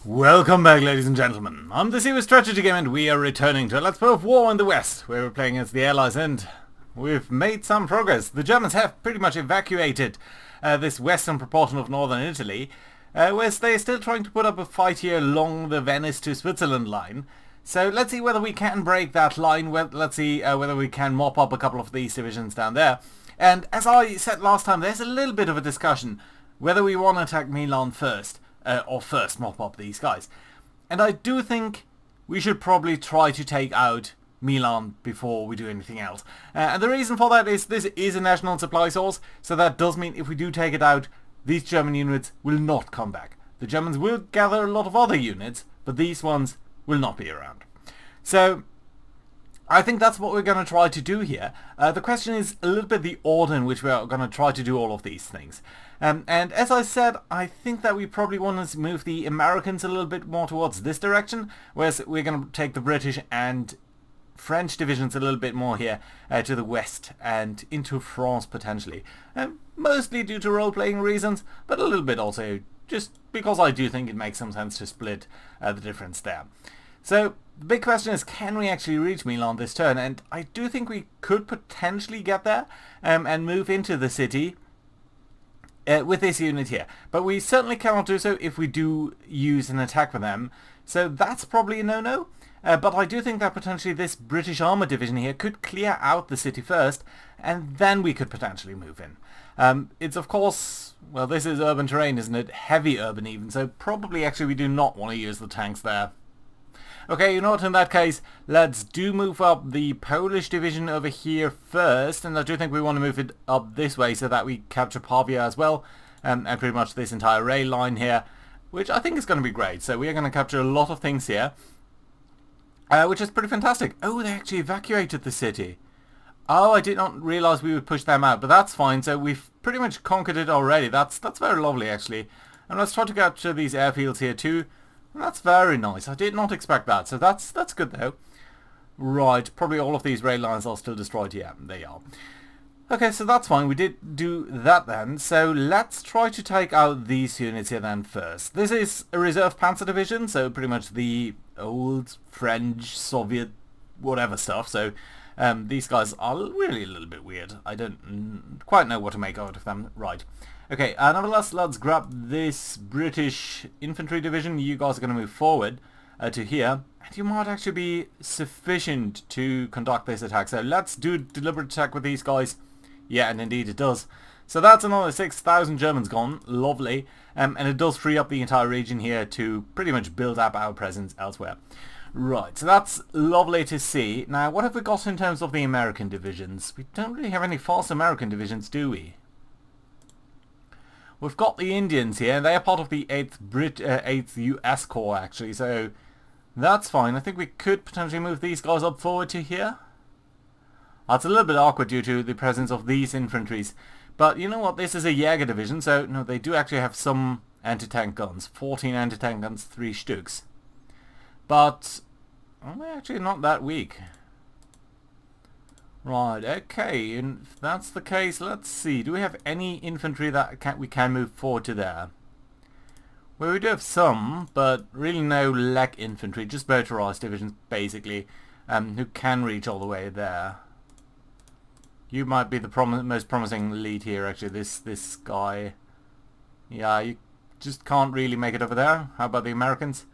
Welcome back, ladies and gentlemen. I'm the Series Strategy Game and we are returning to a Let's Play of War in the West, where we're playing against the Allies, and we've made some progress. The Germans have pretty much evacuated this western proportion of northern Italy, whereas they're still trying to put up a fight here along the Venice to Switzerland line. So let's see whether we can break that line. Let's see whether we can mop up a couple of these divisions down there. And as I said last time, there's a little bit of a discussion whether we want to attack Milan first. Or first mop up these guys. And I do think we should probably try to take out Milan before we do anything else. And the reason for that is this is a national supply source, so that does mean if we do take it out, these German units will not come back. The Germans will gather a lot of other units, but these ones will not be around. So I think that's what we're going to try to do here. The question is a little bit the order in which we're going to try to do all of these things. And as I said, I think that we probably want to move the Americans a little bit more towards this direction, whereas we're going to take the British and French divisions a little bit more here to the west and into France potentially. Mostly due to role-playing reasons, but a little bit also just because I do think it makes some sense to split the difference there. So the big question is, can we actually reach Milan this turn? And I do think we could potentially get there and move into the city with this unit here. But we certainly cannot do so if we do use an attack with them. So that's probably a no-no. But I do think that potentially this British armour division here could clear out the city first, and then we could potentially move in. It's of course, well, this is urban terrain, isn't it? Heavy urban even, so probably actually we do not want to use the tanks there. Okay, you know what, in that case, let's do move up the Polish division over here first, and I do think we want to move it up this way so that we capture Pavia as well, and pretty much this entire rail line here, which I think is going to be great. So we are going to capture a lot of things here, which is pretty fantastic. Oh, they actually evacuated the city. Oh, I did not realise we would push them out, but that's fine. So we've pretty much conquered it already. That's very lovely, actually. And let's try to capture these airfields here too. That's very nice. I did not expect that. So that's good though. Right, probably all of these rail lines are still destroyed. Yeah, they are. Okay, so that's fine. We did do that then. So let's try to take out these units here then first. This is a reserve panzer division, so pretty much the old French, Soviet, whatever stuff. So these guys are really a little bit weird. I don't quite know what to make out of them. Right. Okay, nevertheless, let's grab this British infantry division. You guys are going to move forward to here. And you might actually be sufficient to conduct this attack. So let's do a deliberate attack with these guys. Yeah, and indeed it does. So that's another 6,000 Germans gone. Lovely. And it does free up the entire region here to pretty much build up our presence elsewhere. Right, so that's lovely to see. Now, what have we got in terms of the American divisions? We don't really have any fast American divisions, do we? We've got the Indians here. They are part of the 8th US Corps, actually, so that's fine. I think we could potentially move these guys up forward to here. That's a little bit awkward due to the presence of these infantries. But you know what? This is a Jäger division, so no, they do actually have some anti-tank guns. 14 anti-tank guns, 3 stücks. But they're actually not that weak. Right, okay, and if that's the case, let's see. Do we have any infantry that we can move forward to there? Well, we do have some, but really no leg infantry, just motorized divisions, basically, who can reach all the way there. You might be the most promising lead here, actually, this guy. Yeah, you just can't really make it over there. How about the Americans?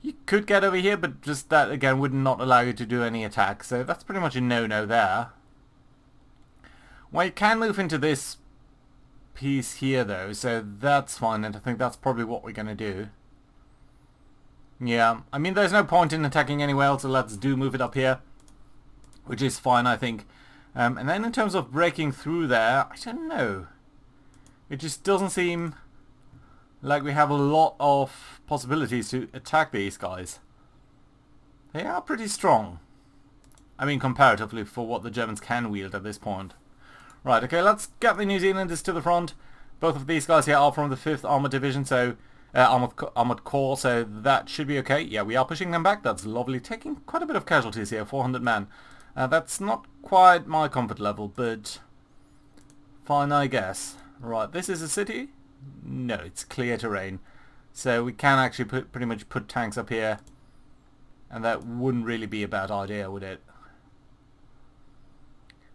You could get over here, but just that, again, would not allow you to do any attack. So that's pretty much a no-no there. Well, you can move into this piece here, though, so that's fine, and I think that's probably what we're going to do. Yeah, I mean, there's no point in attacking anywhere else, so let's do move it up here, which is fine, I think. And then in terms of breaking through there, I don't know. It just doesn't seem like we have a lot of possibilities to attack these guys. They are pretty strong. I mean, comparatively for what the Germans can wield at this point. Right, okay, let's get the New Zealanders to the front. Both of these guys here are from the 5th Armoured Division, so Armoured Corps, so that should be okay. Yeah, we are pushing them back. That's lovely. Taking quite a bit of casualties here, 400 men. That's not quite my comfort level, but fine, I guess. Right, this is a city? No, it's clear terrain. So we can actually pretty much put tanks up here. And that wouldn't really be a bad idea, would it?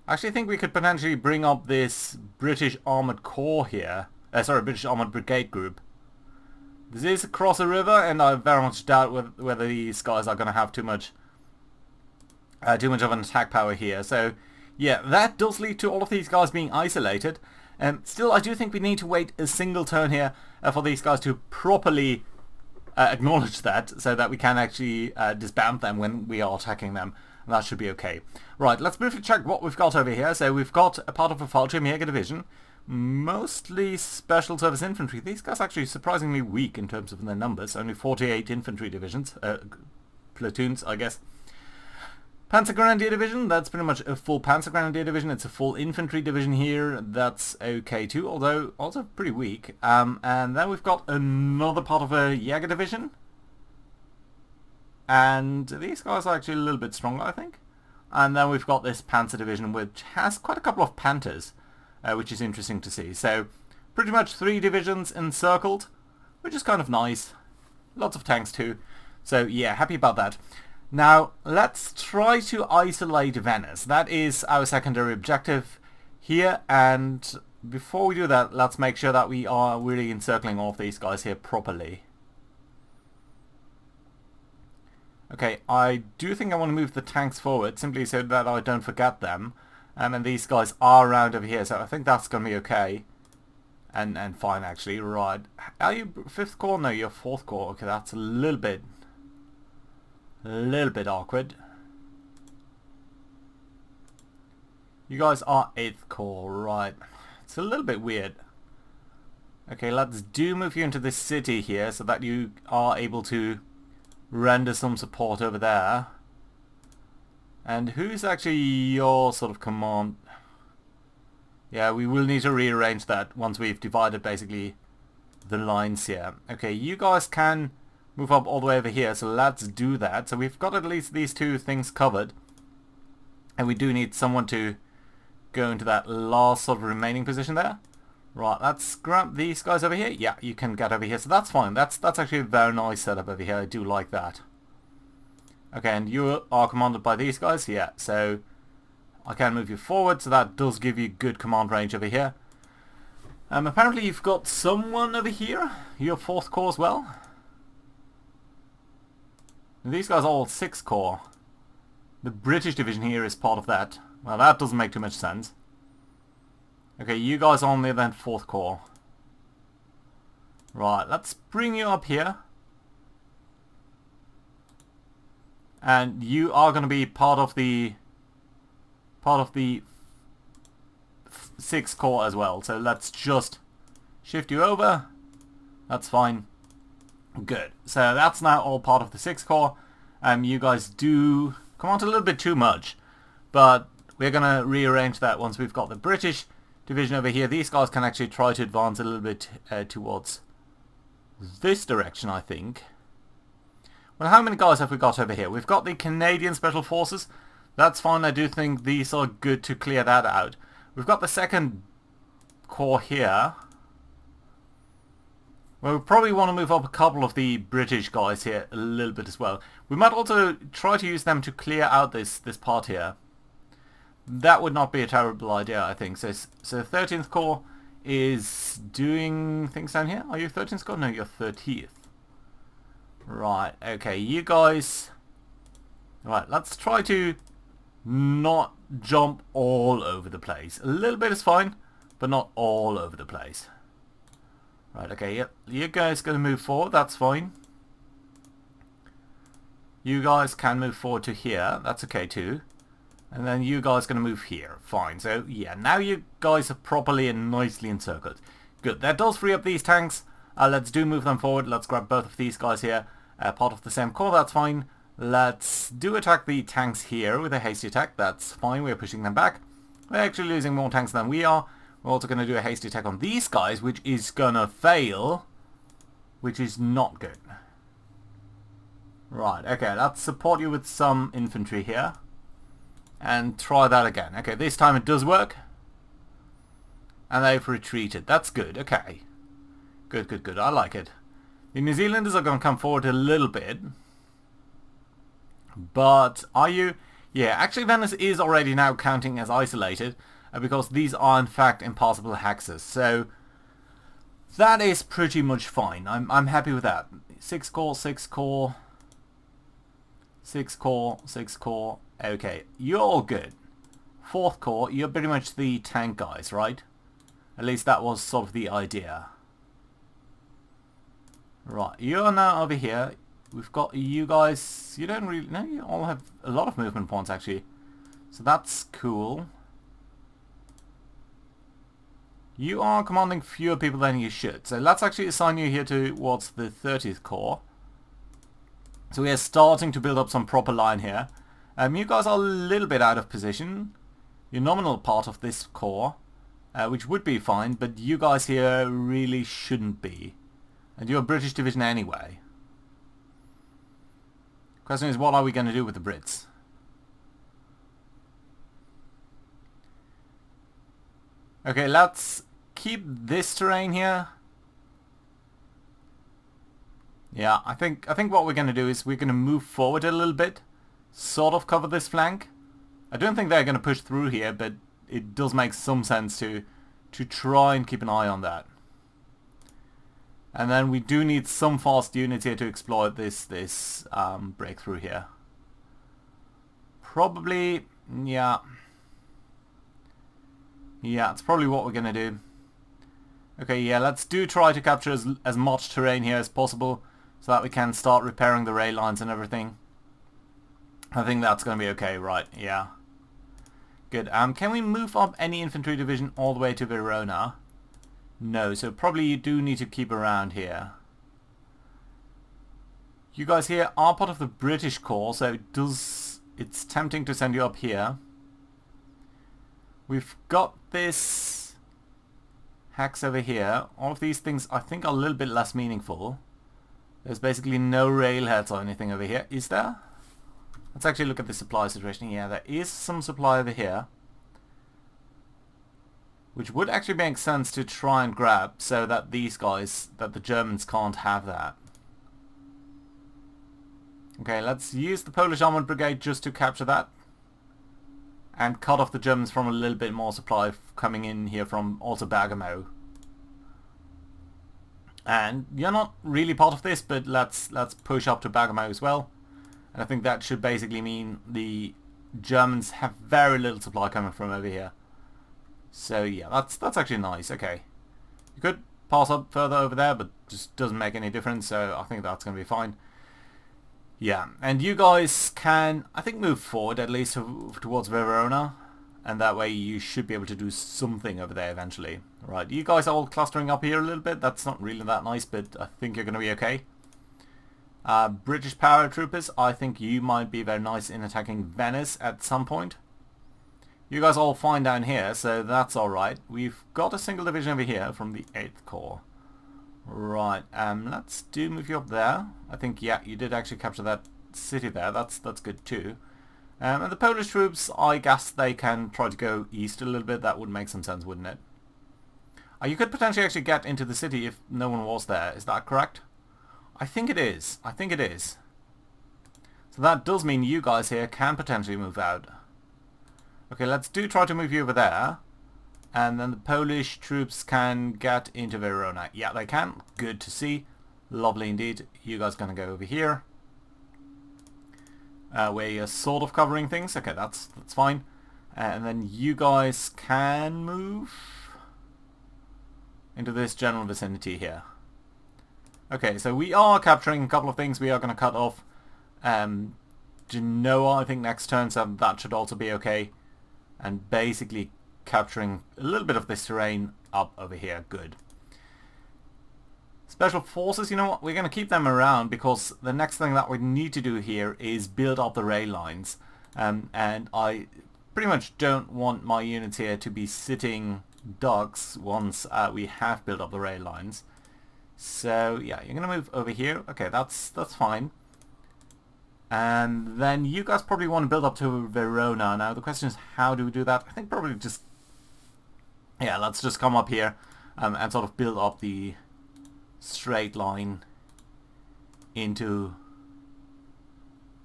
I actually think we could potentially bring up this British Armoured Corps here. Sorry, British Armoured Brigade group. This is across a river, and I very much doubt whether these guys are going to have too much of an attack power here. So, yeah, that does lead to all of these guys being isolated. Still, I do think we need to wait a single turn here for these guys to properly acknowledge that, so that we can actually disband them when we are attacking them. And that should be okay. Right, let's briefly check what we've got over here. So we've got a part of a Fallschirmjäger division, mostly special service infantry. These guys are actually surprisingly weak in terms of their numbers. Only 48 infantry divisions, platoons, I guess. Panzer Grenadier Division, that's pretty much a full Panzer Grenadier Division. It's a full infantry division here. That's okay too, although also pretty weak. And then we've got another part of a Jäger Division. And these guys are actually a little bit stronger, I think. And then we've got this Panzer Division, which has quite a couple of Panthers, which is interesting to see. So pretty much 3 divisions encircled, which is kind of nice. Lots of tanks too. So yeah, happy about that. Now, let's try to isolate Venice. That is our secondary objective here, and before we do that, let's make sure that we are really encircling all of these guys here properly. Okay, I do think I want to move the tanks forward, simply so that I don't forget them. And these guys are around over here, so I think that's going to be okay. And fine, actually. Right. Are you 5th Corps? No, you're 4th Corps. Okay, that's a little bit awkward. You guys are 8th Corps, right. It's a little bit weird. Okay, let's move you into this city here so that you are able to render some support over there. And who's actually your sort of command? Yeah, we will need to rearrange that once we've divided basically the lines here. Okay, you guys can move up all the way over here, so let's do that. So we've got at least these 2 things covered. And we do need someone to go into that last sort of remaining position there. Right, let's grab these guys over here. Yeah, you can get over here, so that's fine. That's actually a very nice setup over here. I do like that. Okay, and you are commanded by these guys. Yeah, so I can move you forward, so that does give you good command range over here. Apparently you've got someone over here. You're 4th Corps as well. These guys are all 6th Corps. The British division here is part of that. Well, that doesn't make too much sense. Okay, you guys are on the other end, 4th Corps. Right, let's bring you up here. And you are going to be part of the 6th Corps as well. So let's just shift you over. That's fine. Good. So that's now all part of the 6th Corps. You guys do come on a little bit too much, but we're going to rearrange that once we've got the British division over here. These guys can actually try to advance a little bit towards this direction, I think. Well, how many guys have we got over here? We've got the Canadian Special Forces. That's fine. I do think these are good to clear that out. We've got the 2nd Corps here. Well, we probably want to move up a couple of the British guys here a little bit as well. We might also try to use them to clear out this part here. That would not be a terrible idea, I think. So 13th Corps is doing things down here. Are you 13th Corps? No, you're 30th. Right, okay, you guys... Right, let's try to not jump all over the place. A little bit is fine, but not all over the place. Right, okay, yep, you guys going to move forward, that's fine. You guys can move forward to here, that's okay too. And then you guys going to move here, fine. So, yeah, now you guys are properly and nicely encircled. Good, that does free up these tanks. Let's move them forward. Let's grab both of these guys here. Part of the same corps, that's fine. Let's attack the tanks here with a hasty attack. That's fine, we're pushing them back. They're actually losing more tanks than we are. We're also going to do a hasty attack on these guys, which is going to fail. Which is not good. Right, okay, let's support you with some infantry here. And try that again. Okay, this time it does work. And they've retreated. That's good, okay. Good, good, good. I like it. The New Zealanders are going to come forward a little bit. But are you... Yeah, actually Venice is already now counting as isolated because these are in fact impassable hexes. So that is pretty much fine. I'm happy with that. 6 core, 6 core, 6 core, 6 core. Okay, you're all good. 4th core, you're pretty much the tank guys, right? At least that was sort of the idea. Right, you're now over here. We've got you guys, you don't really, no, you all have a lot of movement points actually. So that's cool. You are commanding fewer people than you should. So let's actually assign you here towards the 30th Corps. So we are starting to build up some proper line here. You guys are a little bit out of position. You're nominal part of this corps, which would be fine, but you guys here really shouldn't be. And you're a British division anyway. Question is, what are we going to do with the Brits? Okay, let's keep this terrain here. Yeah, I think what we're going to do is we're going to move forward a little bit, sort of cover this flank. I don't think they're going to push through here, but it does make some sense to try and keep an eye on that. And then we do need some fast units here to exploit this breakthrough here. Probably, yeah. Yeah, it's probably what we're going to do. Okay, yeah, let's try to capture as much terrain here as possible so that we can start repairing the rail lines and everything. I think that's going to be okay, right, yeah. Good. Can we move up any infantry division all the way to Verona? No, so probably you do need to keep around here. You guys here are part of the British Corps, so it's tempting to send you up here. We've got this hex over here. All of these things I think are a little bit less meaningful. There's basically no railheads or anything over here. Is there? Let's actually look at the supply situation. Yeah, there is some supply over here, which would actually make sense to try and grab so that these guys, that the Germans can't have that. Okay, let's use the Polish Armoured Brigade just to capture that and cut off the Germans from a little bit more supply coming in here from also Bergamo. And you're not really part of this, but let's push up to Bergamo as well. And I think that should basically mean the Germans have very little supply coming from over here. So yeah, that's actually nice. Okay, you could pass up further over there, but just doesn't make any difference. So I think that's going to be fine. Yeah, and you guys can, I think, move forward at least towards Verona, and that way you should be able to do something over there eventually. Right, you guys are all clustering up here a little bit. That's not really that nice, but I think you're going to be okay. British paratroopers, I think you might be very nice in attacking Venice at some point. You guys are all fine down here, so that's alright. We've got a single division over here from the 8th Corps. Right, let's move you up there. I think, yeah, you did actually capture that city there. That's good too. And the Polish troops, I guess they can try to go east a little bit. That would make some sense, wouldn't it? You could potentially actually get into the city if no one was there. Is that correct? I think it is. I think it is. So that does mean you guys here can potentially move out. Okay, let's try to move you over there. And then the Polish troops can get into Verona. Yeah, they can. Good to see. Lovely indeed. You guys going to go over here. Where you're sort of covering things. Okay, that's fine. And then you guys can move into this general vicinity here. Okay, so we are capturing a couple of things. We are going to cut off Genoa, I think, next turn, so that should also be okay. And basically capturing a little bit of this terrain up over here. Good. Special forces, you know what? We're going to keep them around because the next thing that we need to do here is build up the rail lines. And I pretty much don't want my units here to be sitting ducks once we have built up the rail lines. So yeah, you're going to move over here. Okay, that's fine. And then you guys probably want to build up to Verona. Now the question is, how do we do that? I think probably just, let's just come up here and sort of build up the straight line into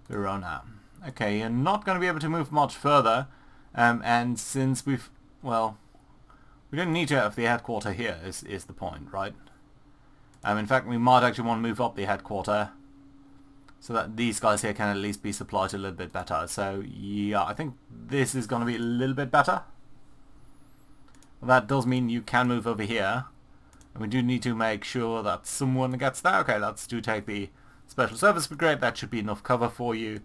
Verona. Okay, you're not going to be able to move much further, and since we've, well, we don't need to have the headquarter here, is the point, right? In fact, we might actually want to move up the headquarter so that these guys here can at least be supplied a little bit better. So yeah, I think this is going to be a little bit better. That does mean you can move over here. And we do need to make sure that someone gets there. Okay, let's take the Special Service Brigade. That should be enough cover for you.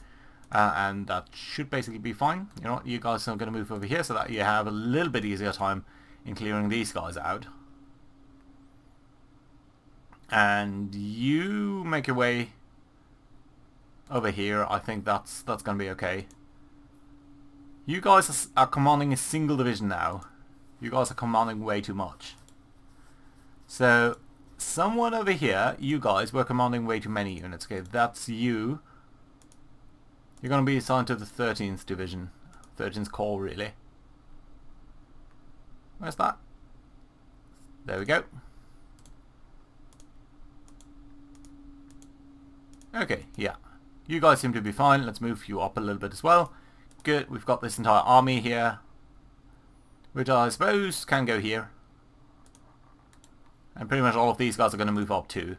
And that should basically be fine. You know what, you guys are going to move over here so that you have a little bit easier time in clearing these guys out. And you make your way over here. I think that's going to be okay. You guys are commanding a single division now. You guys are commanding way too much. So, someone over here, you guys were commanding way too many units. Okay, that's you. You're going to be assigned to the 13th Division. 13th Corps, really. Where's that? There we go. Okay, yeah. You guys seem to be fine. Let's move you up a little bit as well. Good, we've got this entire army here, which I suppose can go here. And pretty much all of these guys are going to move up too.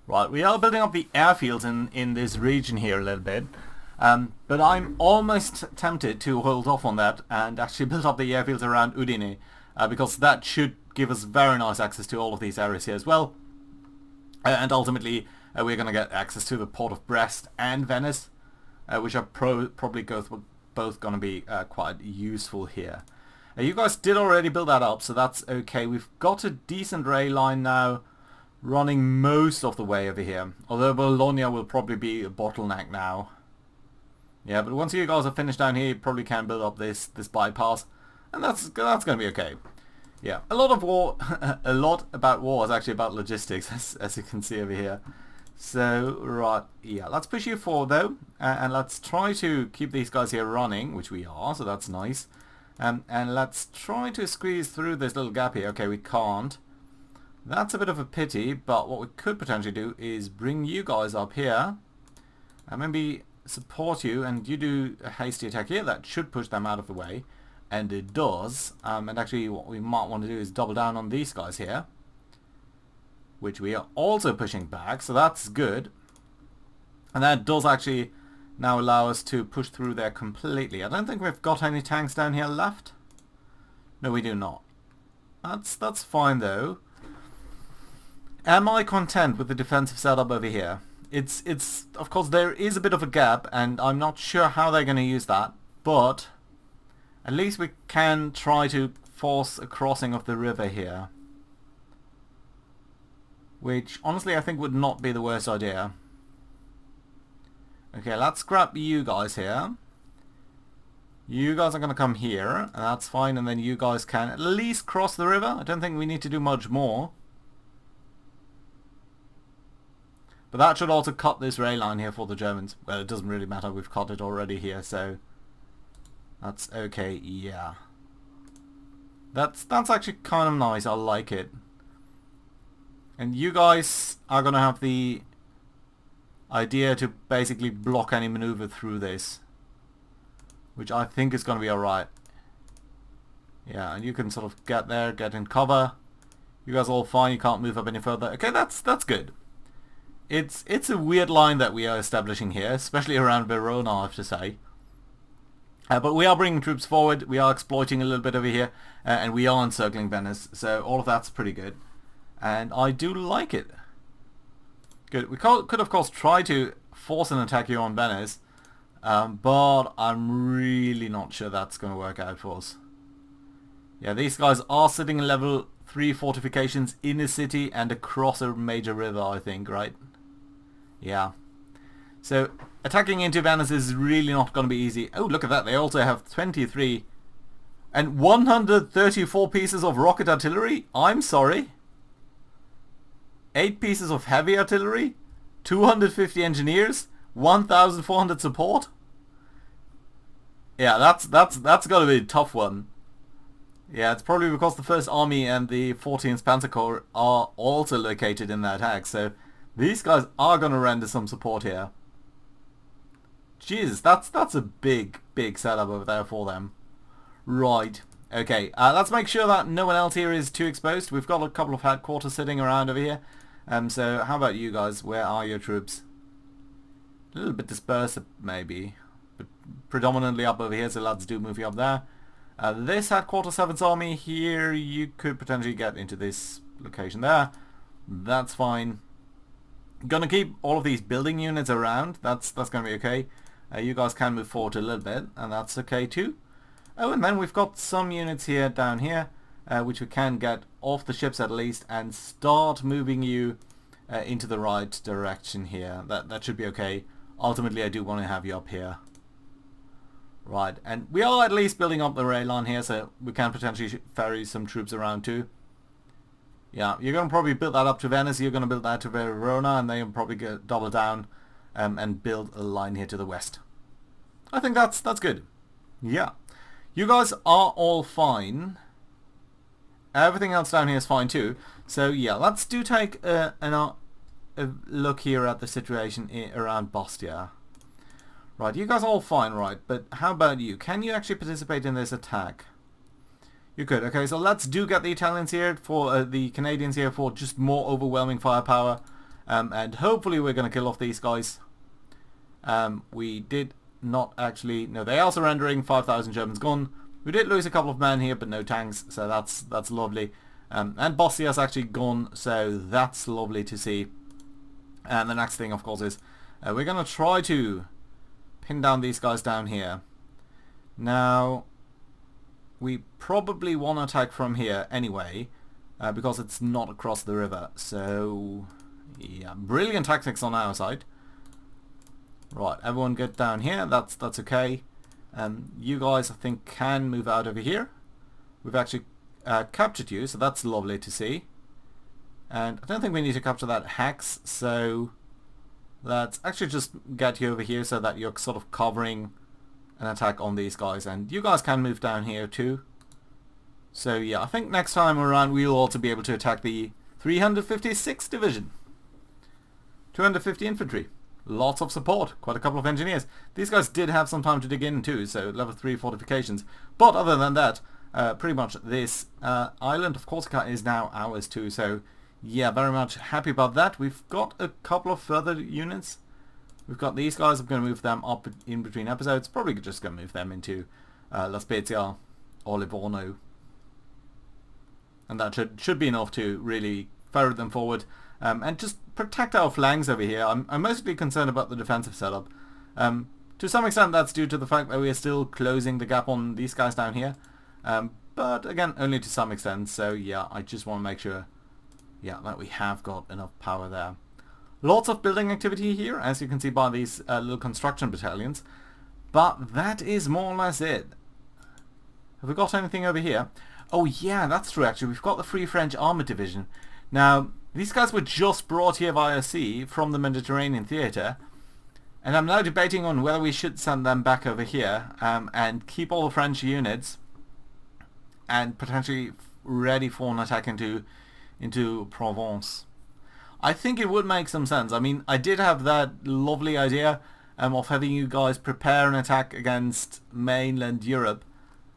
Right, we are building up the airfields in this region here a little bit. But I'm almost tempted to hold off on that and actually build up the airfields around Udine. Because that should give us very nice access to all of these areas here as well. And ultimately, we're going to get access to the port of Brest and Venice, which are probably both going to be quite useful here. You guys did already build that up, so that's okay. We've got a decent rail line now running most of the way over here. Although Bologna will probably be a bottleneck now. Yeah, but once you guys are finished down here, you probably can build up this bypass. And that's going to be okay. Yeah, a lot of war, a lot about war is actually about logistics, as you can see over here. So, right, yeah, let's push you forward though, and let's try to keep these guys here running, which we are, so that's nice. And let's try to squeeze through this little gap here. Okay, we can't. That's a bit of a pity, but what we could potentially do is bring you guys up here, and maybe support you, and you do a hasty attack here. That should push them out of the way, and it does. And actually what we might want to do is double down on these guys here, which we are also pushing back, so that's good. And that does actually now allow us to push through there completely. I don't think we've got any tanks down here left. No, we do not. That's fine though. Am I content with the defensive setup over here? It's of course there is a bit of a gap, and I'm not sure how they're going to use that, but at least we can try to force a crossing of the river here. Which, honestly, I think would not be the worst idea. Okay, let's grab you guys here. You guys are going to come here, and that's fine, and then you guys can at least cross the river. I don't think we need to do much more. But that should also cut this rail line here for the Germans. Well, it doesn't really matter, we've cut it already here, so that's okay, yeah. That's actually kind of nice, I like it. And you guys are going to have the idea to basically block any maneuver through this, which I think is going to be alright. Yeah, and you can sort of get there, get in cover. You guys are all fine, you can't move up any further. Okay, that's good. It's a weird line that we are establishing here, especially around Verona, I have to say. But we are bringing troops forward, we are exploiting a little bit over here, and we are encircling Venice, so all of that's pretty good. And I do like it. Good. We could of course try to force an attack here on Venice, but I'm really not sure that's going to work out for us. Yeah, these guys are sitting in level 3 fortifications in a city and across a major river, I think, right? Yeah. So attacking into Venice is really not going to be easy. Oh, look at that. They also have 23 and 134 pieces of rocket artillery. I'm sorry. 8 pieces of heavy artillery, 250 engineers, 1,400 support. Yeah, that's got to be a tough one. Yeah, it's probably because the 1st Army and the 14th Panzer Corps are also located in that attack, so These guys are going to render some support here. Jesus, that's a big setup over there for them. Right. Okay, let's make sure that no one else here is too exposed. We've got a couple of headquarters sitting around over here. So how about you guys? Where are your troops? A little bit dispersed maybe, but predominantly up over here, so lads do move you up there. This headquarters 7th Army here, you could potentially get into this location there. That's fine. Gonna keep all of these building units around. That's gonna be okay. You guys can move forward a little bit, and that's okay too. Oh, and then we've got some units here down here, which we can get off the ships at least and start moving you into the right direction here. That should be okay. Ultimately, I do want to have you up here. Right, and we are at least building up the rail line here, so we can potentially ferry some troops around too. Yeah, you're going to probably build that up to Venice, you're going to build that to Verona, and then you'll probably double down and build a line here to the west. I think that's good. Yeah. You guys are all fine. Everything else down here is fine too. So yeah, let's do take a look here at the situation around Bastia. Right, you guys are all fine, right? But how about you? Can you actually participate in this attack? You could. Okay, so let's do get the Italians here for the Canadians here for just more overwhelming firepower, and hopefully we're going to kill off these guys. We did not actually. No, they are surrendering. 5,000 Germans gone. We did lose a couple of men here, but no tanks, so that's lovely. And Bastia's actually gone, so that's lovely to see. And the next thing, of course, is we're going to try to pin down these guys down here. Now, we probably want to attack from here anyway, because it's not across the river. So, yeah, brilliant tactics on our side. Right, everyone get down here. That's okay. You guys, I think, can move out over here. We've actually captured you, so that's lovely to see. And I don't think we need to capture that hex, so let's actually just get you over here so that you're sort of covering an attack on these guys. And you guys can move down here too. So yeah, I think next time around we'll also be able to attack the 356th Division. 250 infantry. Lots of support. Quite a couple of engineers. These guys did have some time to dig in too, so level 3 fortifications. But other than that, pretty much this island of Corsica is now ours too, so yeah, very much happy about that. We've got a couple of further units. We've got these guys. I'm going to move them up in between episodes. Probably just going to move them into La Spezia or Livorno. And that should be enough to really ferret them forward and just protect our flanks over here. I'm mostly concerned about the defensive setup. To some extent that's due to the fact that we are still closing the gap on these guys down here. But again, only to some extent. So yeah, I just want to make sure that we have got enough power there. Lots of building activity here, as you can see by these little construction battalions. But that is more or less it. Have we got anything over here? Oh yeah, that's true actually. We've got the Free French Armoured Division. Now, these guys were just brought here via sea from the Mediterranean theatre. And I'm now debating on whether we should send them back over here and keep all the French units and potentially ready for an attack into Provence. I think it would make some sense. I mean, I did have that lovely idea of having you guys prepare an attack against mainland Europe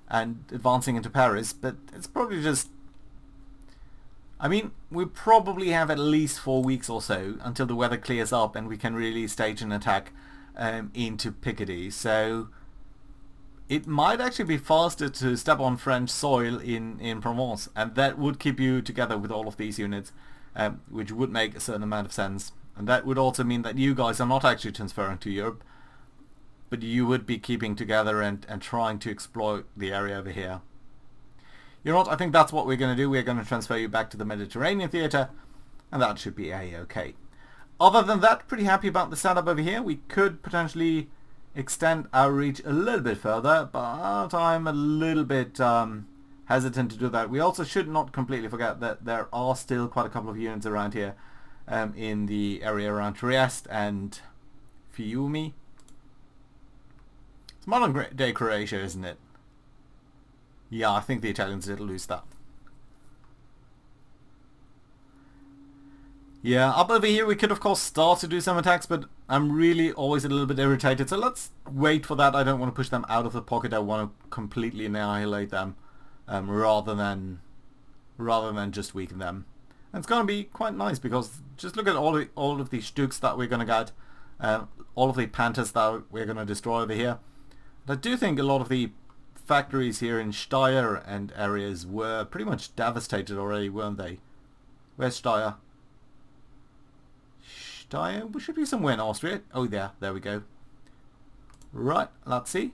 and advancing into Paris, but it's probably just... I mean, we probably have at least 4 weeks or so until the weather clears up and we can really stage an attack into Picardy. So it might actually be faster to step on French soil in Provence, and that would keep you together with all of these units, which would make a certain amount of sense. And that would also mean that you guys are not actually transferring to Europe, but you would be keeping together and trying to exploit the area over here. You know what, I think that's what we're going to do. We're going to transfer you back to the Mediterranean theatre, and that should be a-okay. Other than that, pretty happy about the setup over here. We could potentially extend our reach a little bit further, but I'm a little bit hesitant to do that. We also should not completely forget that there are still quite a couple of units around here in the area around Trieste and Fiume. It's modern day Croatia, isn't it? Yeah, I think the Italians did lose that. Yeah, up over here we could of course start to do some attacks, but I'm really always a little bit irritated, so let's wait for that. I don't want to push them out of the pocket. I want to completely annihilate them, rather than just weaken them. And it's going to be quite nice because just look at all of the Stuks that we're going to get, all of the Panthers that we're going to destroy over here. And I do think a lot of the factories here in Steyr and areas were pretty much devastated already, weren't they? Where's Steyr? Steyr? We should be somewhere in Austria. Oh, there we go. Right, let's see.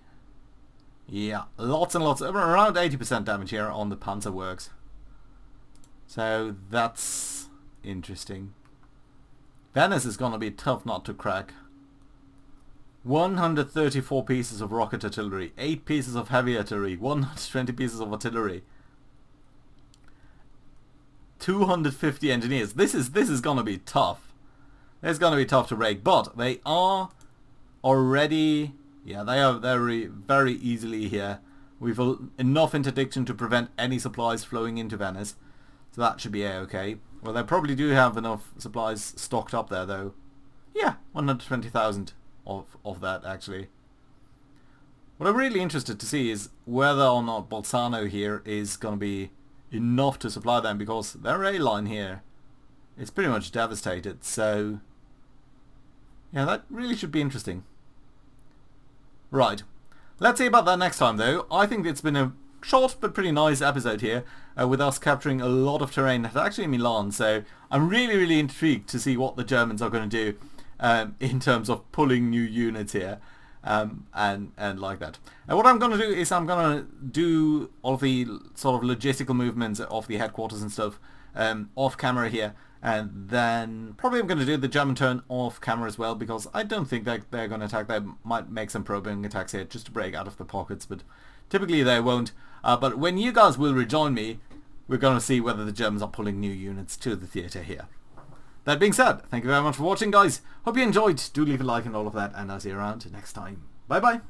Yeah, lots and lots, around 80% damage here on the Panzer works. So that's interesting. Venice is going to be tough not to crack. 134 pieces of rocket artillery, 8 pieces of heavy artillery, 120 pieces of artillery, 250 engineers. This is going to be tough. It's going to be tough to break, but they are already, yeah, they are very easily here. We've enough interdiction to prevent any supplies flowing into Venice. So that should be okay. Well, they probably do have enough supplies stocked up there, though. Yeah, 120,000 of that, actually. What I'm really interested to see is whether or not Bolzano here is going to be enough to supply them, because their A line here is pretty much devastated. So, yeah, that really should be interesting. Right. Let's see about that next time, though. I think it's been a short but pretty nice episode here, with us capturing a lot of terrain at actually Milan, so I'm really intrigued to see what the Germans are going to do in terms of pulling new units here, and like that. And what I'm going to do is I'm going to do all of the sort of logistical movements of the headquarters and stuff off camera here, and then probably I'm going to do the German turn off camera as well, because I don't think that they're going to attack. They might make some probing attacks here just to break out of the pockets, but typically they won't. But when you guys will rejoin me, we're going to see whether the Germans are pulling new units to the theatre here. That being said, thank you very much for watching, guys. Hope you enjoyed. Do leave a like and all of that, and I'll see you around next time. Bye bye.